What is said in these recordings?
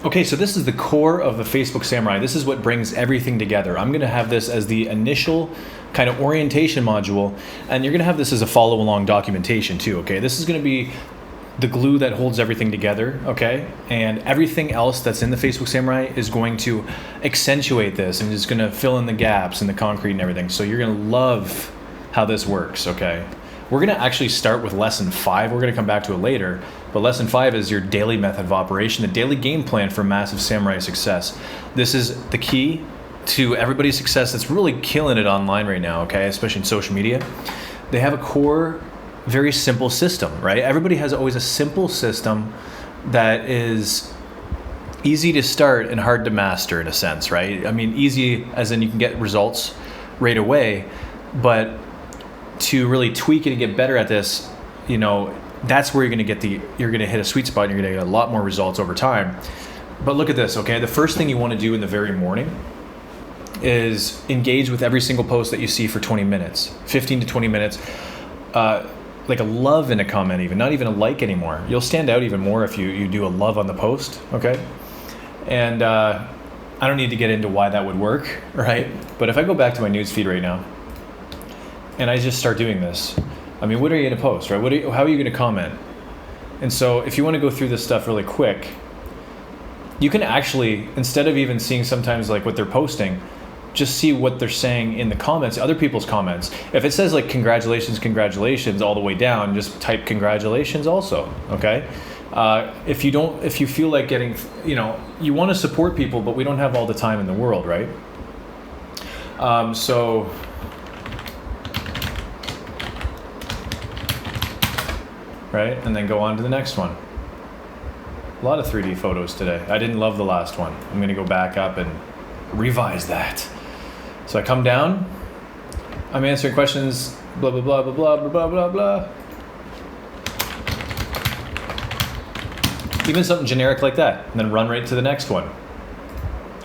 Okay, so this is the core of the Facebook Samurai. This is what brings everything together. I'm going to have this as the initial kind of orientation module, and you're going to have this as a follow-along documentation too, okay? This is going to be the glue that holds everything together, okay? And everything else that's in the Facebook Samurai is going to accentuate this and is going to fill in the gaps and the concrete and everything. So you're going to love how this works, okay? We're going to actually start with lesson 5. We're going to come back to it later. But lesson 5 is your daily method of operation, the daily game plan for massive samurai success. This is the key to everybody's success that's really killing it online right now, okay? Especially in social media. They have a core, very simple system, right? Everybody has always a simple system that is easy to start and hard to master in a sense, right? I mean, easy as in you can get results right away, but to really tweak it and get better at this, you know, that's where you're going to hit a sweet spot and you're going to get a lot more results over time. But look at this, okay? The first thing you want to do in the very morning is engage with every single post that you see for 20 minutes, 15 to 20 minutes. Like a love in a comment even, not even a like anymore. You'll stand out even more if you do a love on the post, okay? And I don't need to get into why that would work, right? But if I go back to my newsfeed right now, and I just start doing this, I mean, what are you going to post, right? How are you going to comment? And so if you want to go through this stuff really quick, you can actually, instead of even seeing sometimes like what they're posting, just see what they're saying in the comments, other people's comments. If it says like congratulations all the way down, just type congratulations also, okay? If you feel like getting, you want to support people, but we don't have all the time in the world, right? Right? And then go on to the next one. A lot of 3D photos today. I didn't love the last one. I'm gonna go back up and revise that. So I come down, I'm answering questions, blah, blah, blah, blah, blah, blah, blah, blah. Even something generic like that, and then run right to the next one.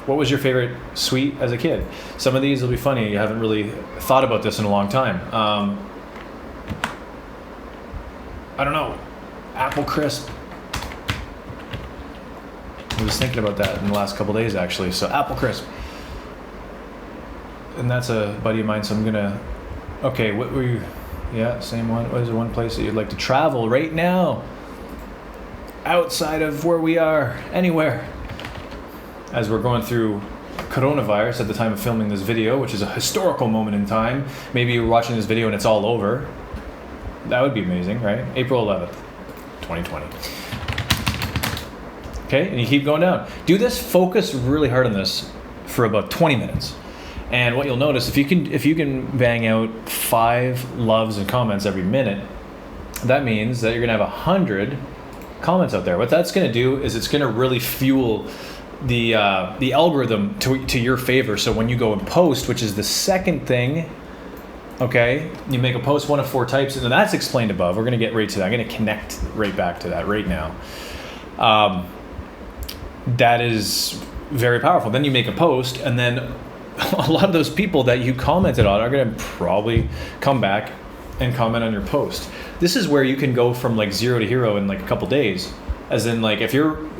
What was your favorite sweet as a kid? Some of these will be funny. You haven't really thought about this in a long time. I don't know, apple crisp. I was thinking about that in the last couple days actually. So apple crisp. And that's a buddy of mine, so I'm gonna, okay, what were you, yeah, same one. What is the one place that you'd like to travel right now? Outside of where we are, anywhere. As we're going through coronavirus at the time of filming this video, which is a historical moment in time. Maybe you're watching this video and it's all over. That would be amazing, right? April 11th, 2020. Okay, and you keep going down. Do this, focus really hard on this for about 20 minutes. And what you'll notice, if you can bang out 5 loves and comments every minute, that means that you're gonna have 100 comments out there. What that's gonna do is it's gonna really fuel the algorithm to your favor. So when you go and post, which is the second thing, okay, you make a post, one of 4 types, and that's explained above. We're going to get right to that. I'm going to connect right back to that right now. That is very powerful. Then you make a post, and then a lot of those people that you commented on are going to probably come back and comment on your post. This is where you can go from like 0 to hero in like a couple days. As in, like if you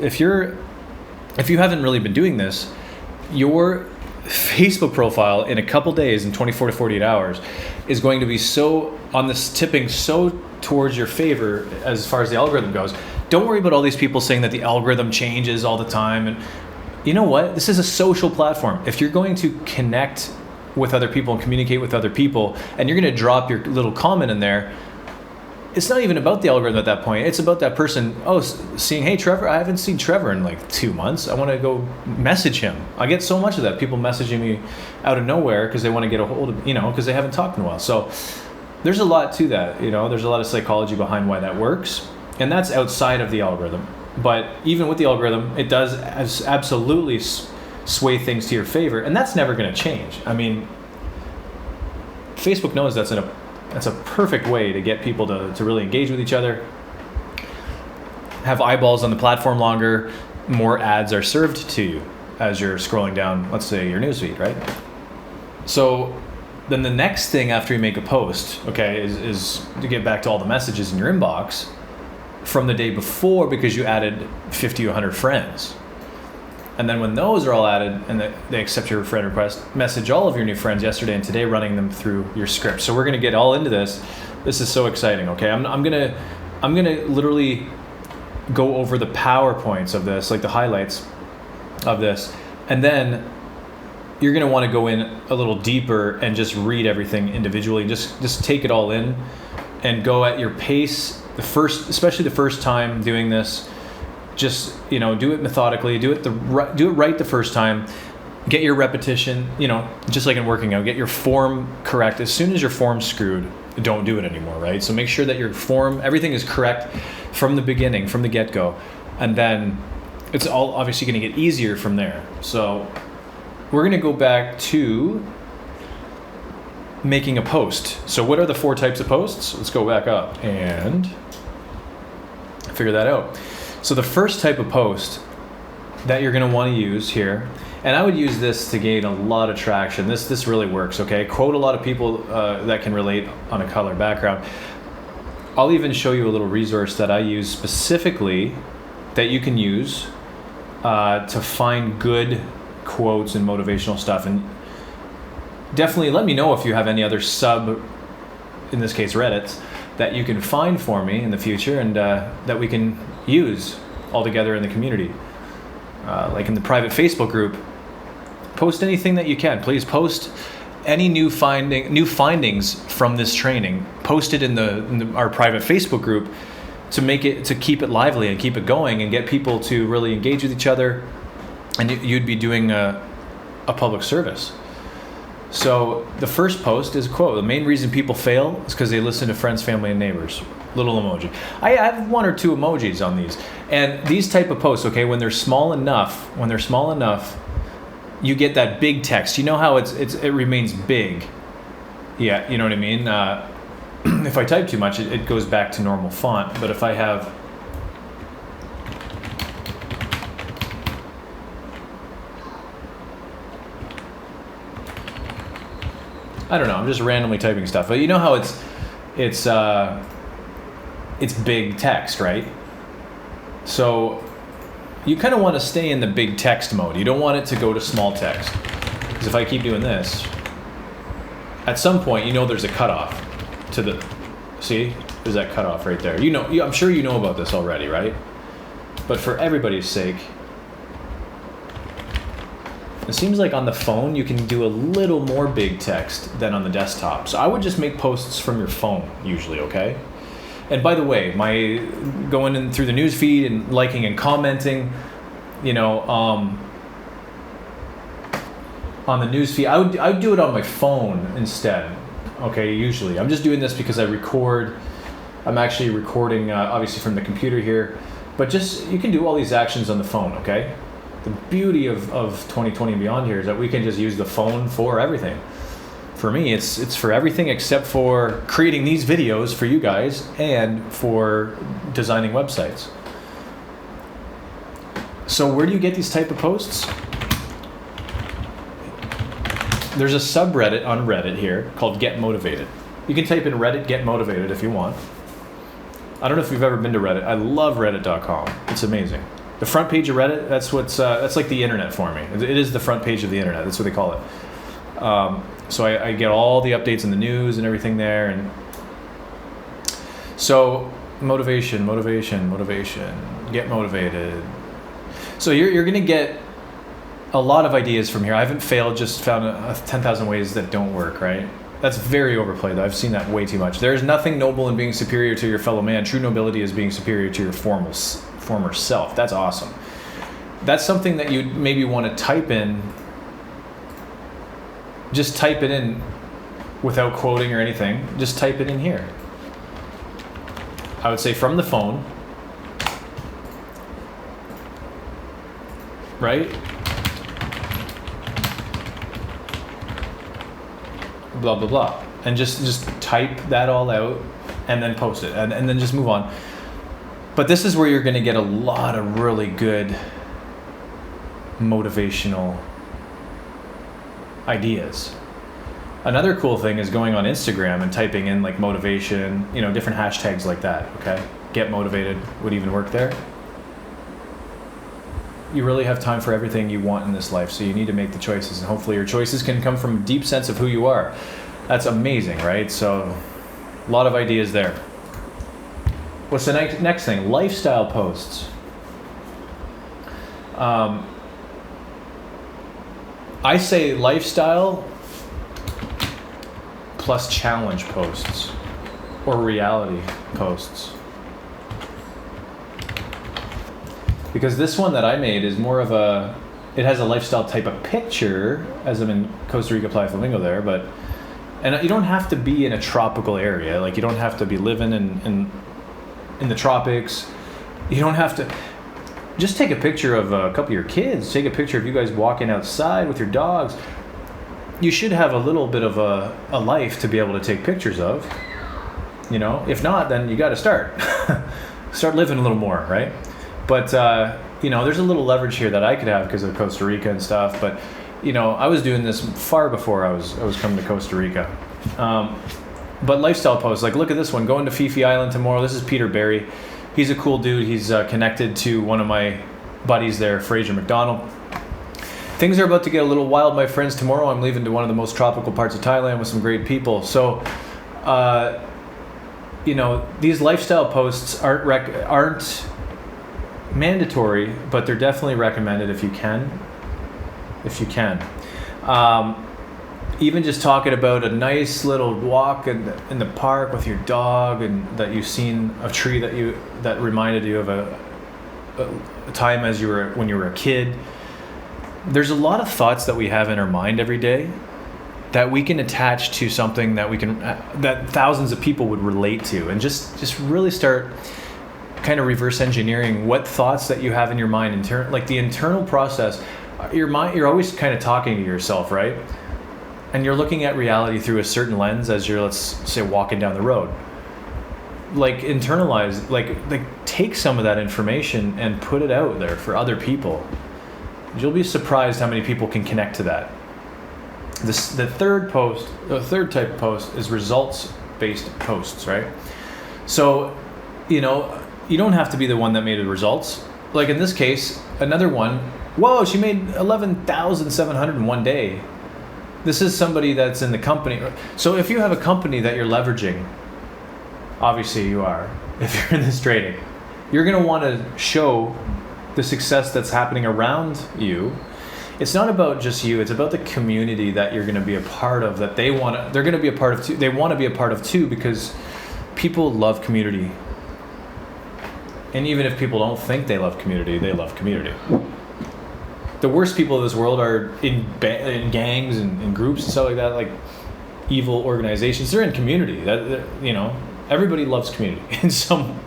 haven't really been doing this, your Facebook profile in a couple days, in 24 to 48 hours, is going to be so on this tipping so towards your favor as far as the algorithm goes. Don't worry about all these people saying that the algorithm changes all the time. And you know what? This is a social platform. If you're going to connect with other people and communicate with other people, and you're going to drop your little comment in there, it's not even about the algorithm at that point. It's about that person, seeing, hey, Trevor, I haven't seen Trevor in like 2 months. I want to go message him. I get so much of that. People messaging me out of nowhere because they want to get a hold of, because they haven't talked in a while. So there's a lot to that, there's a lot of psychology behind why that works. And that's outside of the algorithm. But even with the algorithm, it does absolutely sway things to your favor. And that's never going to change. I mean, Facebook knows that's a perfect way to get people to really engage with each other, have eyeballs on the platform longer, more ads are served to you as you're scrolling down, let's say, your newsfeed, right? So then the next thing after you make a post, okay, is to get back to all the messages in your inbox from the day before because you added 50 or 100 friends. And then when those are all added and they accept your friend request, message all of your new friends yesterday and today, running them through your script. So we're gonna get all into this. This is so exciting. Okay, I'm gonna literally go over the PowerPoints of this, like the highlights of this, and then you're gonna want to go in a little deeper and just read everything individually. Just take it all in and go at your pace. Especially the first time doing this. Just, do it methodically, do it right the first time, get your repetition, just like in working out, get your form correct. As soon as your form's screwed, don't do it anymore, right? So make sure that your form, everything is correct from the beginning, from the get-go, and then it's all obviously going to get easier from there. So we're going to go back to making a post. So what are the 4 types of posts? Let's go back up and figure that out. So the first type of post that you're going to want to use here, and I would use this to gain a lot of traction. This really works, okay? Quote a lot of people that can relate on a color background. I'll even show you a little resource that I use specifically that you can use to find good quotes and motivational stuff. And definitely let me know if you have any other in this case Reddits, that you can find for me in the future and that we can use all together in the community. Like in the private Facebook group, post anything that you can. Please post any new findings from this training. Post it in our private Facebook group to keep it lively and keep it going and get people to really engage with each other. And you'd be doing a public service. So the first post is a quote. The main reason people fail is because they listen to friends, family, and neighbors. Little emoji. I have 1 or 2 emojis on these. And these type of posts, okay, when they're small enough, you get that big text. You know how it remains big. Yeah, you know what I mean? If I type too much, it goes back to normal font. But if I have... I don't know, I'm just randomly typing stuff. But you know how it's big text, right? So you kind of want to stay in the big text mode. You don't want it to go to small text. Because if I keep doing this, at some point, there's a cutoff to the... See? There's that cutoff right there. I'm sure you know about this already, right? But for everybody's sake, it seems like on the phone you can do a little more big text than on the desktop. So I would just make posts from your phone usually, okay? And by the way, my going in through the news feed and liking and commenting, on the news feed, I would do it on my phone instead. Okay, usually. I'm just doing this because I record. I'm actually recording obviously from the computer here, but you can do all these actions on the phone, okay? The beauty of 2020 and beyond here is that we can just use the phone for everything. For me, it's for everything except for creating these videos for you guys and for designing websites. So where do you get these type of posts? There's a subreddit on Reddit here called Get Motivated. You can type in Reddit Get Motivated if you want. I don't know if you've ever been to Reddit. I love Reddit.com. It's amazing. The front page of Reddit, that's like the internet for me. It is the front page of the internet. That's what they call it. So I get all the updates in the news and everything there. And so motivation, get motivated. So you're going to get a lot of ideas from here. I haven't failed, just found 10,000 ways that don't work, right? That's very overplayed. I've seen that way too much. There is nothing noble in being superior to your fellow man. True nobility is being superior to your former self. That's awesome. That's something that you maybe want to type in. Just type it in without quoting or anything. Just type it in here. I would say from the phone, right? Blah, blah, blah. And just type that all out and then post it and then just move on. But this is where you're going to get a lot of really good motivational ideas. Another cool thing is going on Instagram and typing in like motivation, different hashtags like that, okay? Get motivated would even work there. you really have time for everything you want in this life. So you need to make the choices, and hopefully your choices can come from a deep sense of who you are. That's amazing, right? So a lot of ideas there. What's the next thing? Lifestyle posts. I say lifestyle plus challenge posts or reality posts. Because this one that I made is more of it has a lifestyle type of picture, as I'm in Costa Rica, Playa Flamingo there, and you don't have to be in a tropical area. Like, you don't have to be living in the tropics. You don't have to. Just take a picture of a couple of your kids. Take a picture of you guys walking outside with your dogs. You should have a little bit of a life to be able to take pictures of. You know, if not, then you got to start living a little more, right? But you know, there's a little leverage here that I could have because of Costa Rica and stuff. But you know, I was doing this far before I was coming to Costa Rica. But lifestyle posts, like, look at this one, going to Fifi Island tomorrow. This is Peter Barry. He's a cool dude. He's connected to one of my buddies there, Fraser McDonald. Things are about to get a little wild, my friends. Tomorrow I'm leaving to one of the most tropical parts of Thailand with some great people. So, you know, these lifestyle posts aren't mandatory, but they're definitely recommended if you can. Even just talking about a nice little walk in the park with your dog, and that you've seen a tree that reminded you of a time when you were a kid. There's a lot of thoughts that we have in our mind every day that we can attach to something that thousands of people would relate to, and just really start kind of reverse engineering what thoughts that you have in your mind, like the internal process. Your mind, you're always kind of talking to yourself, right? And you're looking at reality through a certain lens as you're, let's say, walking down the road. Like, internalize, like take some of that information and put it out there for other people. You'll be surprised how many people can connect to that. The third type of post is results-based posts, right? So, you know, you don't have to be the one that made the results. Like in this case, another one, whoa, she made 11,700 in one day. This is somebody that's in the company. So if you have a company that you're leveraging, obviously you are, if you're in this trading, you're going to want to show the success that's happening around you. It's not about just you, it's about the community that you're going to be a part of, that they're going to be a part of too. They want to be a part of too, because people love community. And even if people don't think they love community, they love community. The worst people in this world are in gangs and in groups and stuff like that, like evil organizations. They're in community. You know, everybody loves community in some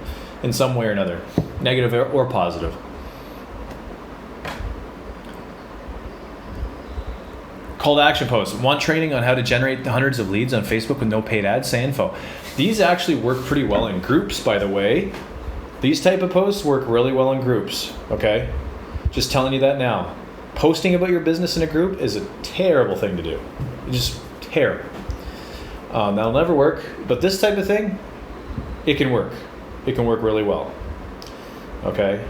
way or another, negative or positive. Call to action posts. Want training on how to generate hundreds of leads on Facebook with no paid ads? Say info. These actually work pretty well in groups, by the way. These type of posts work really well in groups, okay? Just telling you that now. Posting about your business in a group is a terrible thing to do. Just terrible. That'll never work. But this type of thing, it can work. It can work really well. Okay?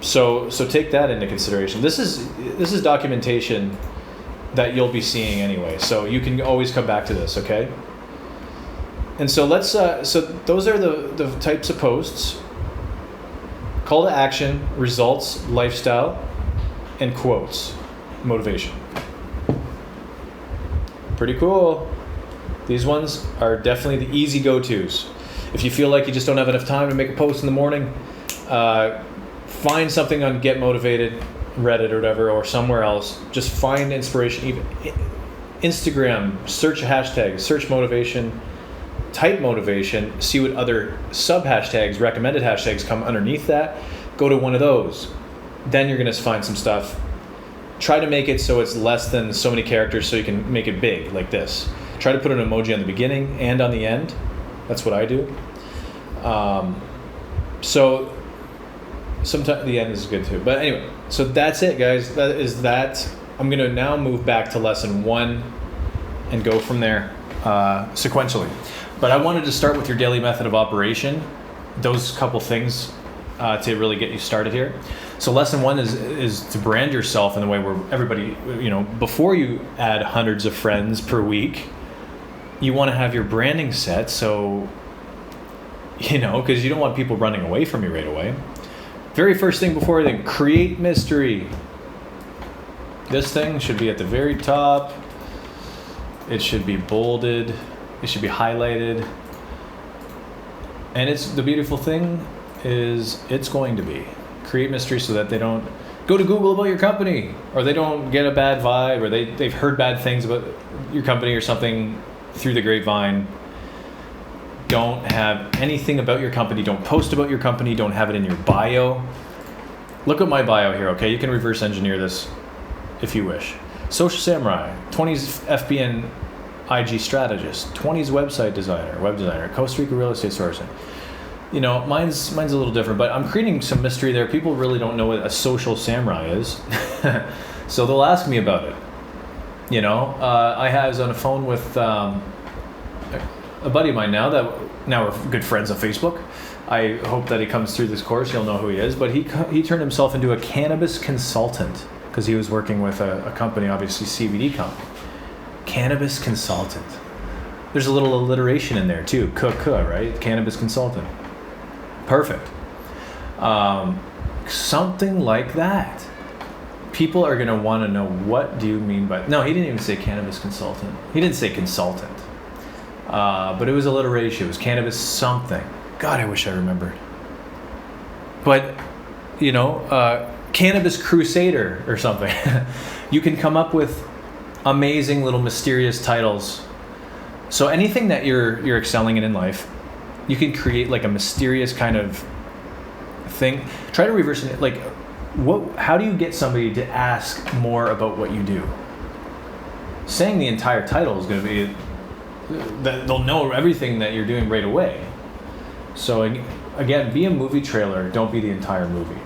So take that into consideration. This is documentation that you'll be seeing anyway. So you can always come back to this, okay? And so so those are the types of posts. Call to action, results, lifestyle, and quotes, motivation. Pretty cool. These ones are definitely the easy go-tos. If you feel like you just don't have enough time to make a post in the morning, find something on Get Motivated, Reddit or whatever, or somewhere else. Just find inspiration. Even Instagram, search a hashtag, search motivation, type motivation, see what other sub-hashtags, recommended hashtags come underneath that. Go to one of those. Then you're going to find some stuff. Try to make it so it's less than so many characters so you can make it big, like this. Try to put an emoji on the beginning and on the end. That's what I do. So sometimes the end is good too. But anyway, so that's it, guys. That is that. I'm going to now move back to lesson 1 and go from there sequentially. But I wanted to start with your daily method of operation. Those couple things to really get you started here. So lesson one is to brand yourself in the way where everybody, before you add hundreds of friends per week, you want to have your branding set. So, because you don't want people running away from you right away. Very first thing before anything, create mystery. This thing should be at the very top. It should be bolded. It should be highlighted. And it's the beautiful thing is it's going to be. Create mystery so that they don't go to Google about your company, or they don't get a bad vibe, or they've heard bad things about your company or something through the grapevine. Don't have anything about your company. Don't post about your company. Don't have it in your bio. Look at my bio here, okay? You can reverse engineer this if you wish. Social Samurai, 20s FBN IG strategist, 20s web designer, Costa Rica real estate sourcing. Mine's a little different, but I'm creating some mystery there. People really don't know what a social samurai is. So they'll ask me about it. I was on a phone with a buddy of mine now we're good friends on Facebook. I hope that he comes through this course. He'll know who he is, but he turned himself into a cannabis consultant because he was working with a company, obviously CBD company. Cannabis consultant. There's a little alliteration in there too. Right? Cannabis consultant. Perfect. Something like that. People are going to want to know, what do you mean by... No, he didn't even say cannabis consultant. He didn't say consultant. But it was alliteration. It was cannabis something. God, I wish I remembered. But, cannabis crusader or something. You can come up with amazing little mysterious titles. So anything that you're excelling in life, you can create like a mysterious kind of thing. Try to reverse it. Like, how do you get somebody to ask more about what you do? Saying the entire title is going to be that they'll know everything that you're doing right away. So again, be a movie trailer. Don't be the entire movie.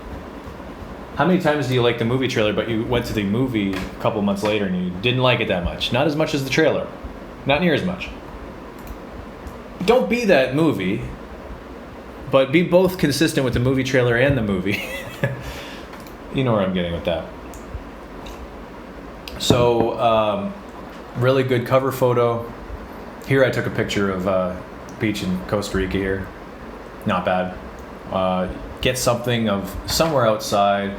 How many times do you like the movie trailer, but you went to the movie a couple months later and you didn't like it that much? Not as much as the trailer. Not near as much. Don't be that movie, but be both consistent with the movie trailer and the movie. You know where I'm getting with that. So, really good cover photo. Here I took a picture of beach in Costa Rica here. Not bad. Get something of somewhere outside.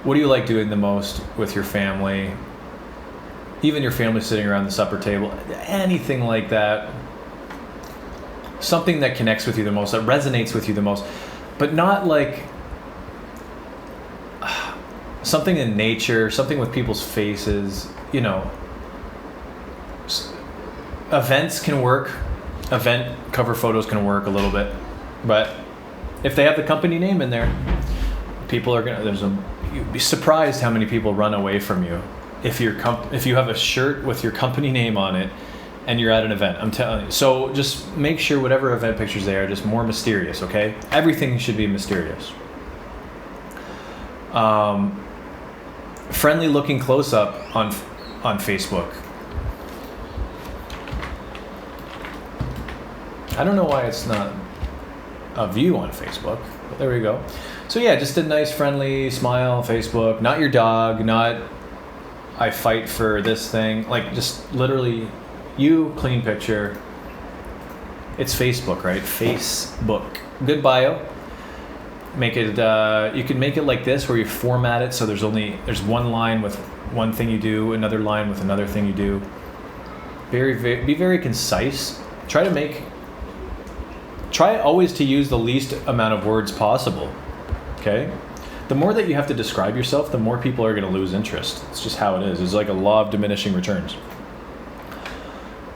What do you like doing the most with your family? Even your family sitting around the supper table. Anything like that. Something that connects with you the most, that resonates with you the most. But not like something in nature, something with people's faces. Events can work. Event cover photos can work a little bit. But if they have the company name in there, people are you'd be surprised how many people run away from you if you have a shirt with your company name on it and you're at an event. I'm telling you. So just make sure whatever event pictures they are just more mysterious, okay? Everything should be mysterious. Friendly looking close up on Facebook. I don't know why it's not a view on Facebook, but there we go. So yeah, just a nice friendly smile on Facebook. Not your dog, not I fight for this thing. Like just literally you, clean picture. It's Facebook, right? Facebook. Good bio. Make it, you can make it like this where you format it so there's one line with one thing you do, another line with another thing you do. Be very concise. Try always to use the least amount of words possible, okay? The more that you have to describe yourself, the more people are going to lose interest. It's just how it is. It's like a law of diminishing returns.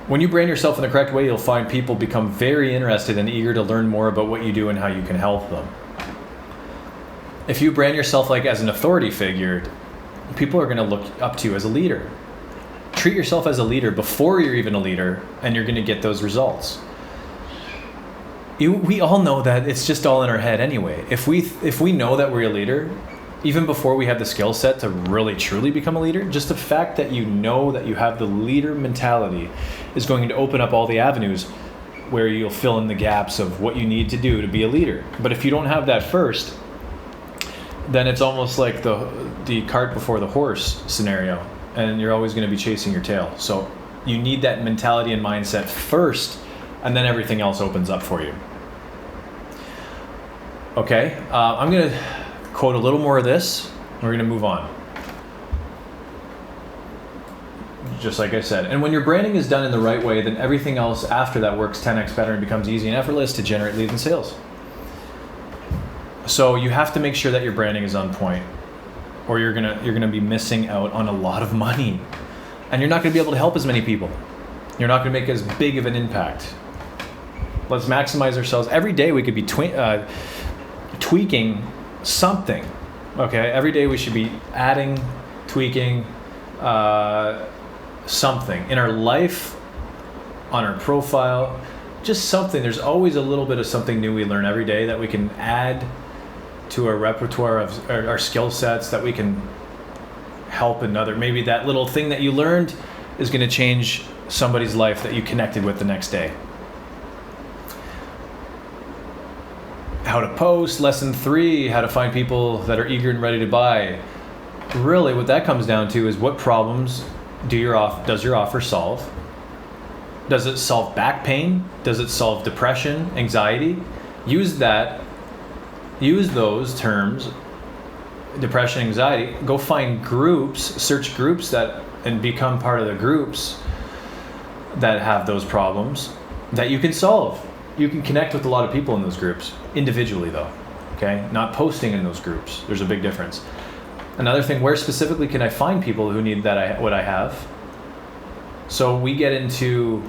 When you brand yourself in the correct way, you'll find people become very interested and eager to learn more about what you do and how you can help them. If you brand yourself like as an authority figure, people are going to look up to you as a leader. Treat yourself as a leader before you're even a leader, and you're going to get those results. We all know that it's just all in our head anyway. If we know that we're a leader, even before we have the skill set to really truly become a leader, just the fact that you know that you have the leader mentality is going to open up all the avenues where you'll fill in the gaps of what you need to do to be a leader. But if you don't have that first, then it's almost like the cart before the horse scenario, and you're always going to be chasing your tail. So you need that mentality and mindset first, and then everything else opens up for you. Okay, I'm going to quote a little more of this. We're going to move on. Just like I said. And when your branding is done in the right way, then everything else after that works 10x better and becomes easy and effortless to generate leads and sales. So you have to make sure that your branding is on point, or you're gonna be missing out on a lot of money, and you're not gonna be able to help as many people. You're not gonna make as big of an impact. Let's maximize ourselves. Every day we could be tweaking something. Okay, every day we should be adding, tweaking something in our life, on our profile, just something. There's always a little bit of something new we learn every day that we can add to our repertoire of our skill sets, that we can help another. Maybe that little thing that you learned is going to change somebody's life that you connected with the next day. How to post, lesson 3, how to find people that are eager and ready to buy. Really what that comes down to is, what problems does your offer solve? Does it solve back pain? Does it solve depression, anxiety? Use those terms, depression, anxiety. Go find groups, search groups and become part of the groups that have those problems that you can solve. You can connect with a lot of people in those groups, individually though, okay? Not posting in those groups. There's a big difference. Another thing, where specifically can I find people who need what I have? So we get into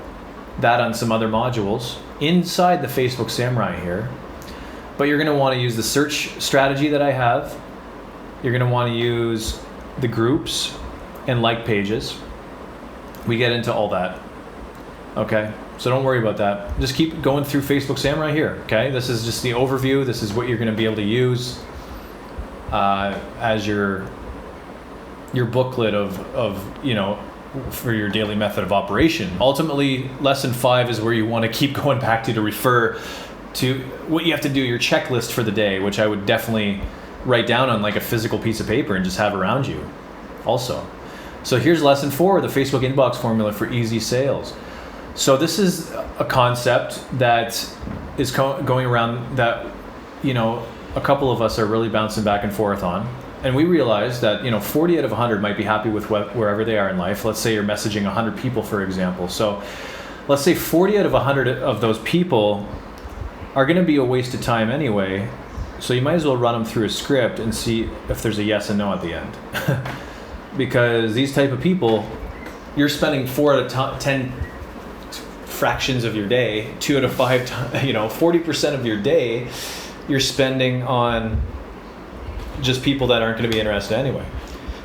that on some other modules inside the Facebook Samurai here. But you're going to want to use the search strategy that I have. You're going to want to use the groups and like pages. We get into all that. Okay? So don't worry about that. Just keep going through Facebook Samurai here. Okay? This is just the overview. This is what you're going to be able to use as your booklet of for your daily method of operation. Ultimately, lesson 5 is where you want to keep going back to refer to what you have to do, your checklist for the day, which I would definitely write down on like a physical piece of paper and just have around you also. So here's lesson 4, the Facebook inbox formula for easy sales. So this is a concept that is going around that, a couple of us are really bouncing back and forth on. And we realize that, 40 out of 100 might be happy with wherever they are in life. Let's say you're messaging 100 people, for example. So let's say 40 out of 100 of those people are going to be a waste of time anyway. So you might as well run them through a script and see if there's a yes and no at the end. Because these type of people, you're spending 4 out of 10 fractions of your day, 2 out of 5, 40% of your day, you're spending on just people that aren't going to be interested anyway.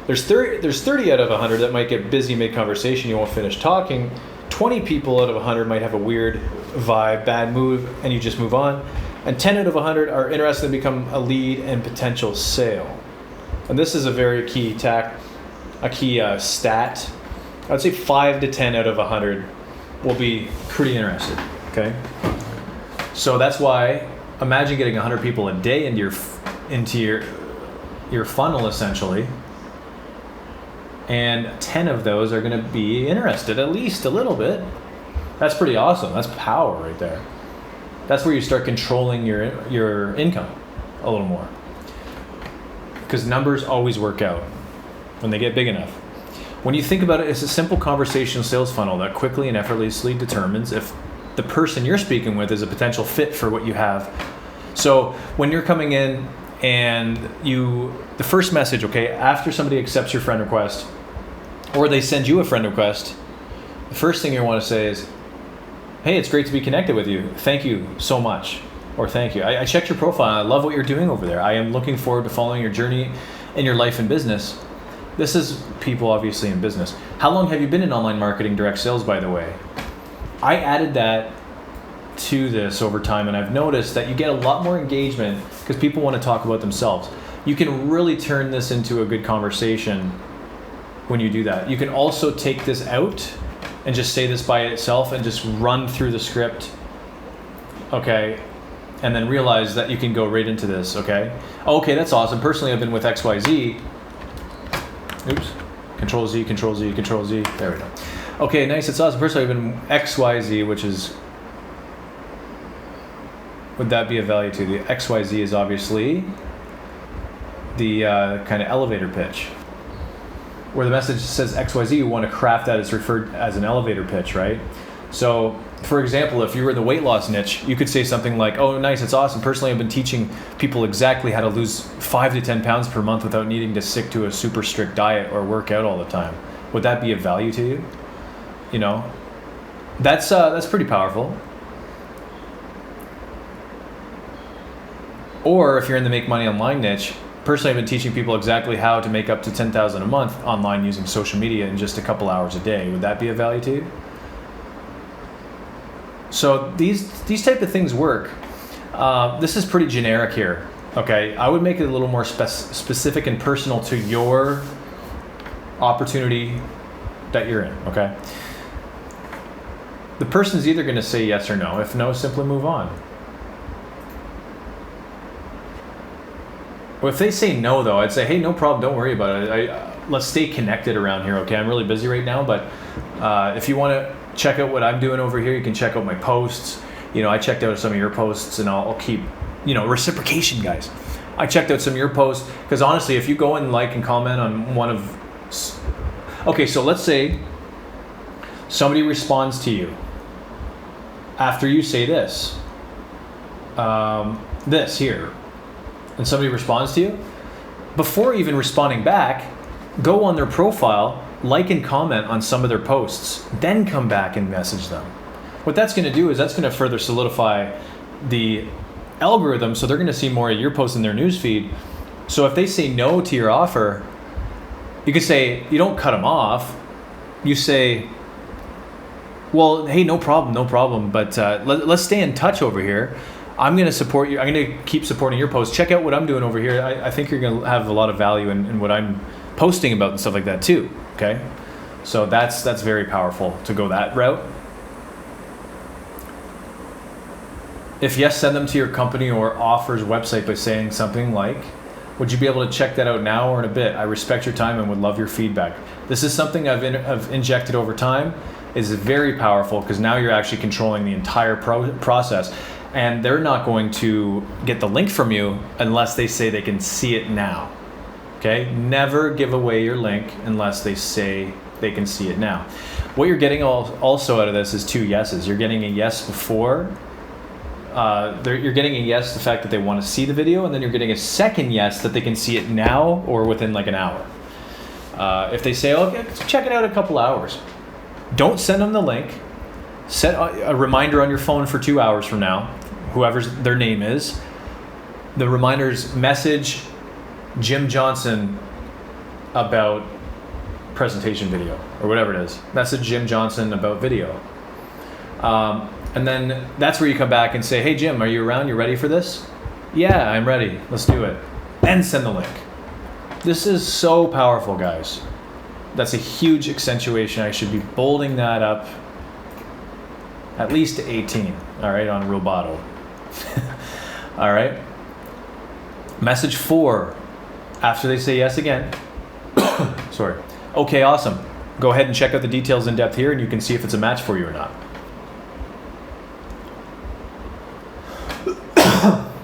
There's 30 out of 100 that might get busy mid-conversation, you won't finish talking. 20 people out of 100 might have a weird vibe, bad mood, and you just move on. And 10 out of 100 are interested in become a lead and potential sale. And this is a very key stat. I'd say 5 to 10 out of 100 will be pretty interested, okay? So that's why, imagine getting 100 people a day into your funnel essentially, and 10 of those are going to be interested at least a little bit. That's pretty awesome. That's power right there. That's where you start controlling your income a little more, because numbers always work out when they get big enough. When you think about it, it's a simple conversational sales funnel that quickly and effortlessly determines if the person you're speaking with is a potential fit for what you have. So when you're coming in and the first message, okay, after somebody accepts your friend request or they send you a friend request, the first thing you want to say is, hey, it's great to be connected with you. Thank you so much. Or thank you. I checked your profile. I love what you're doing over there. I am looking forward to following your journey in your life and business. This is people obviously in business. How long have you been in online marketing, direct sales, by the way? I added that to this over time, and I've noticed that you get a lot more engagement because people want to talk about themselves. You can really turn this into a good conversation when you do that. You can also take this out and just say this by itself and just run through the script okay, and then realize that you can go right into this, okay? Okay, that's awesome. Personally, I've been with XYZ. Oops. Control Z, Control Z, Control Z. There we go. Okay, nice. It's awesome. Personally, I've been XYZ, which is, would that be a value to? The XYZ is obviously the kind of elevator pitch. Where the message says XYZ, you want to craft that as referred as an elevator pitch, right? So, for example, if you were in the weight loss niche, you could say something like, oh, nice, it's awesome. Personally, I've been teaching people exactly how to lose 5 to 10 pounds per month without needing to stick to a super strict diet or work out all the time. Would that be of value to you? You know, that's pretty powerful. Or if you're in the make money online niche, personally, I've been teaching people exactly how to make up to $10,000 a month online using social media in just a couple hours a day. Would that be of value to you? So these type of things work. This is pretty generic here. Okay, I would make it a little more specific and personal to your opportunity that you're in. Okay. The person's either going to say yes or no. If no, simply move on. Well, if they say no, though, I'd say, hey, no problem, don't worry about it. Let's stay connected around here, okay? I'm really busy right now, but if you want to check out what I'm doing over here, you can check out my posts. You know, I checked out some of your posts, and I'll keep, you know, reciprocation, guys. I checked out some of your posts, because honestly, if you go and like and comment on one of... Okay, so let's say somebody responds to you after you say this. This here. And somebody responds to you, before even responding back, go on their profile, like and comment on some of their posts, then come back and message them. What that's going to do is that's going to further solidify the algorithm, so they're going to see more of your posts in their newsfeed. So if they say no to your offer, you could say, you don't cut them off. You say, well, hey, no problem, but let's stay in touch over here. I'm going to support you. I'm going to keep supporting your posts. Check out what I'm doing over here. I think you're going to have a lot of value in what I'm posting about and stuff like that too. Okay, so that's very powerful to go that route. If yes, send them to your company or offers website by saying something like, would you be able to check that out now or in a bit? I respect your time and would love your feedback. This is something I've injected over time. It's very powerful because now you're actually controlling the entire process. And they're not going to get the link from you unless they say they can see it now. Okay? Never give away your link unless they say they can see it now. What you're getting also out of this is 2 yeses. You're getting a yes before. You're getting a yes, the fact that they want to see the video, and then you're getting a second yes that they can see it now or within like an hour. If they say, okay, check it out in a couple hours. Don't send them the link. Set a reminder on your phone for 2 hours from now. Whoever their name is, the reminders message Jim Johnson about presentation video or whatever it is. Message Jim Johnson about video. And then that's where you come back and say, hey, Jim, are you around? You ready for this? Yeah, I'm ready. Let's do it. And send the link. This is so powerful, guys. That's a huge accentuation. I should be bolding that up at least to 18, all right, on Roboto. All right. Message 4, after they say yes again. Sorry. Okay, awesome. Go ahead and check out the details in depth here, and you can see if it's a match for you or not.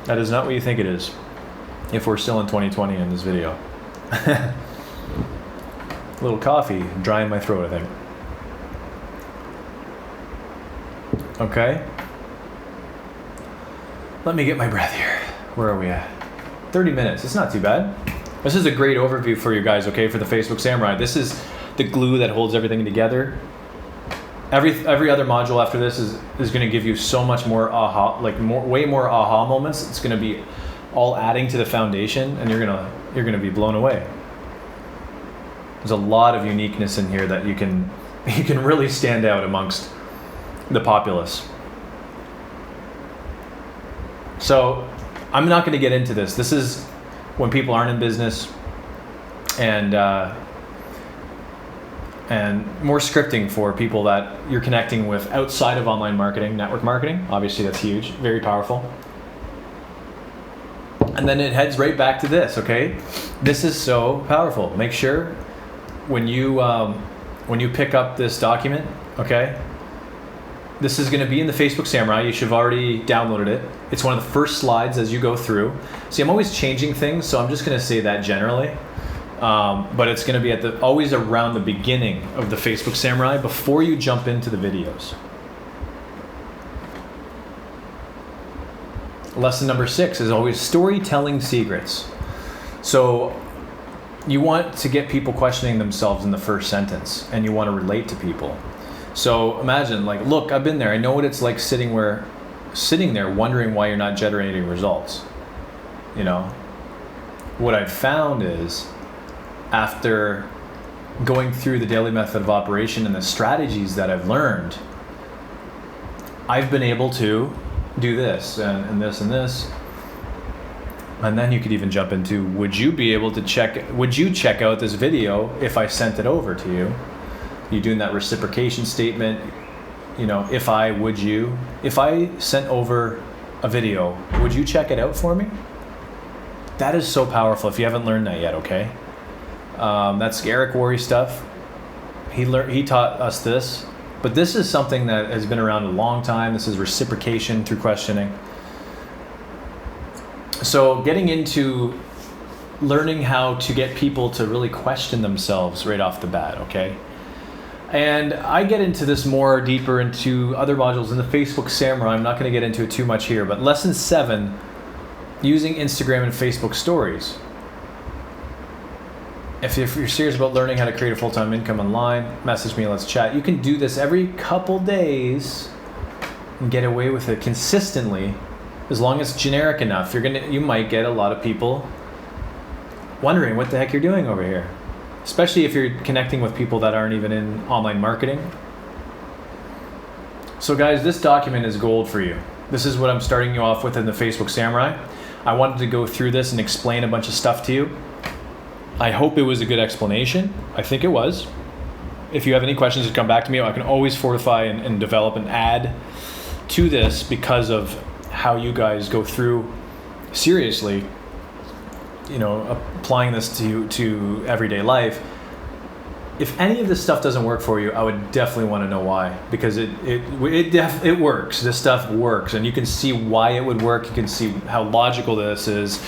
That is not what you think it is, if we're still in 2020 in this video. A little coffee drying my throat, I think. Okay. Let me get my breath here. Where are we at? 30 minutes. It's not too bad. This is a great overview for you guys, okay, for the Facebook Samurai. This is the glue that holds everything together. Every other module after this is going to give you so much more aha, like way more aha moments. It's going to be all adding to the foundation, and you're going to be blown away. There's a lot of uniqueness in here that you can really stand out amongst the populace. So I'm not going to get into this. This is when people aren't in business, and and more scripting for people that you're connecting with outside of online marketing, network marketing. Obviously, that's huge, very powerful. And then it heads right back to this, okay? This is so powerful. Make sure when you pick up this document, okay? This is going to be in the Facebook Samurai. You should have already downloaded it. It's one of the first slides as you go through. See, I'm always changing things, so I'm just going to say that generally. But it's going to be always around the beginning of the Facebook Samurai before you jump into the videos. Lesson number 6 is always storytelling secrets. So you want to get people questioning themselves in the first sentence, and you want to relate to people. So imagine, like, look, I've been there. I know what it's like sitting there wondering why you're not generating results. You know, what I've found is after going through the daily method of operation and the strategies that I've learned, I've been able to do this and this and this. And then you could even jump into, would you check out this video if I sent it over to you? You're doing that reciprocation statement. You know, if I sent over a video, would you check it out for me? That is so powerful if you haven't learned that yet, okay? That's Eric Worre stuff. He taught us this. But this is something that has been around a long time. This is reciprocation through questioning. So getting into learning how to get people to really question themselves right off the bat, okay? And I get into this more deeper into other modules in the Facebook Samurai. I'm not going to get into it too much here, but lesson 7, using Instagram and Facebook stories. If you're serious about learning how to create a full-time income online, message me, let's chat. You can do this every couple days and get away with it consistently, as long as it's generic enough. You might get a lot of people wondering what the heck you're doing over here, especially if you're connecting with people that aren't even in online marketing. So guys, this document is gold for you. This is what I'm starting you off with in the Facebook Samurai. I wanted to go through this and explain a bunch of stuff to you. I hope it was a good explanation. I think it was. If you have any questions, just come back to me. I can always fortify and develop and add to this because of how you guys go through seriously, you know, applying this to everyday life. If any of this stuff doesn't work for you, I would definitely want to know why, because it works. This stuff works, and you can see why it would work. You can see how logical this is.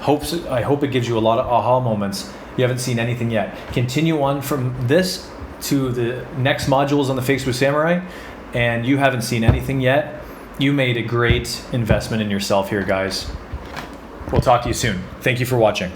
I hope it gives you a lot of aha moments. You haven't seen anything yet. Continue on from this to the next modules on the Facebook Samurai, and you haven't seen anything yet. You made a great investment in yourself here, guys. We'll talk to you soon. Thank you for watching.